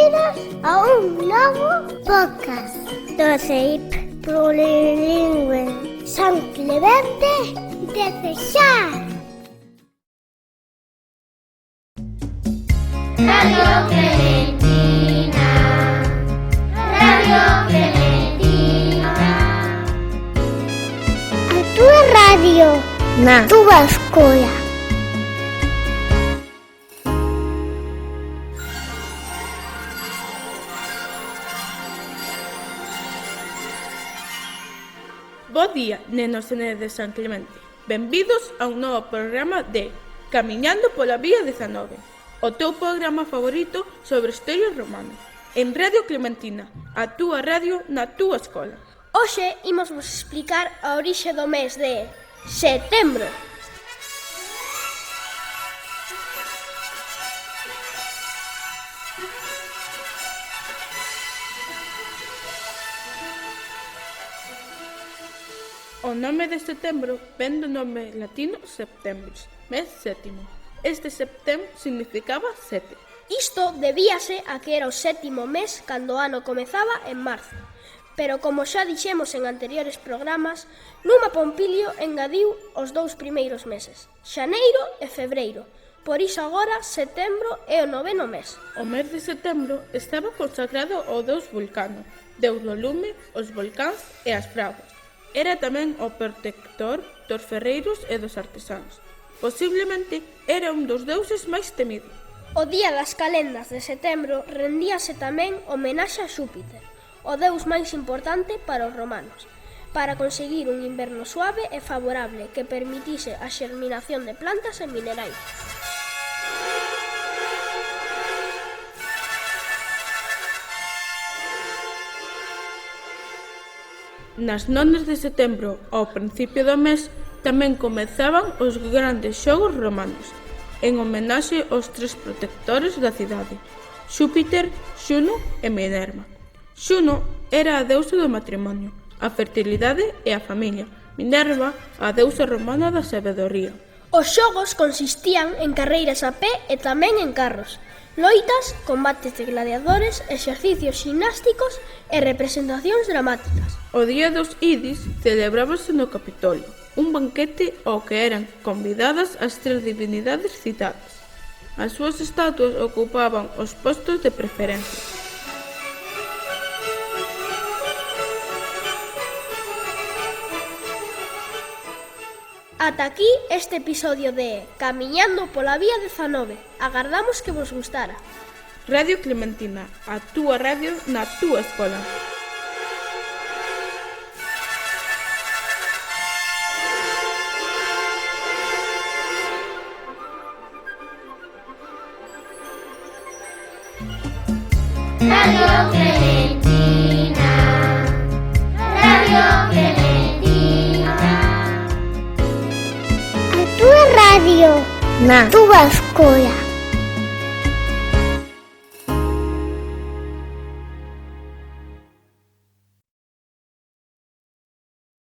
Benvidos a un novo podcast do CEIP Plurilingüe San Clemente de Cesar. Radio Clementina, Radio Clementina. A túa radio na túa escola. Bo día, nenos e nenas de San Clemente. Benvidos a un novo programa de Camiñando pola Vía 19, o teu programa favorito sobre historia romana, en Radio Clementina, a túa radio na túa escola. Hoxe imos vos explicar a orixe do mes de setembro. O nome de setembro ven do nome latino septembris, mes sétimo. Este septem significaba sete. Isto debíase a que era o sétimo mes cando o ano comezaba en marzo. Pero como xa dixemos en anteriores programas, Numa Pompilio engadiu os dous primeiros meses, xaneiro e febreiro. Por iso agora setembro é o noveno mes. O mes de setembro estaba consagrado ao deus Vulcano, deus do lume, os volcáns e as fraguas. Era tamén o protector dos ferreiros e dos artesanos. Posiblemente era un dos deuses máis temidos. O día das calendas de setembro rendíase tamén homenaxe a Xúpiter, o deus máis importante para os romanos, para conseguir un inverno suave e favorable que permitise a xerminación de plantas e minerais. Nas nonas de setembro, ao principio do mes, tamén comezaban os grandes xogos romanos, en homenaxe aos tres protectores da cidade, Xúpiter, Xuno e Minerva. Xuno era a deusa do matrimonio, a fertilidade e a familia. Minerva, a deusa romana da sabedoría. Os xogos consistían en carreiras a pé e tamén en carros, loitas, combates de gladiadores, exercicios ximnásticos e representacións dramáticas. O día dos Idis celebrábase no Capitolio, un banquete ao que eran convidadas as tres divinidades citadas. As súas estatuas ocupaban os postos de preferencia. Ata aquí este episodio de Camiñando pola Vía 19. Agardamos que vos gustara. Radio Clementina, a túa radio na túa escola. Radio Clementina, Radio Clementina. A túa radio na túa escola.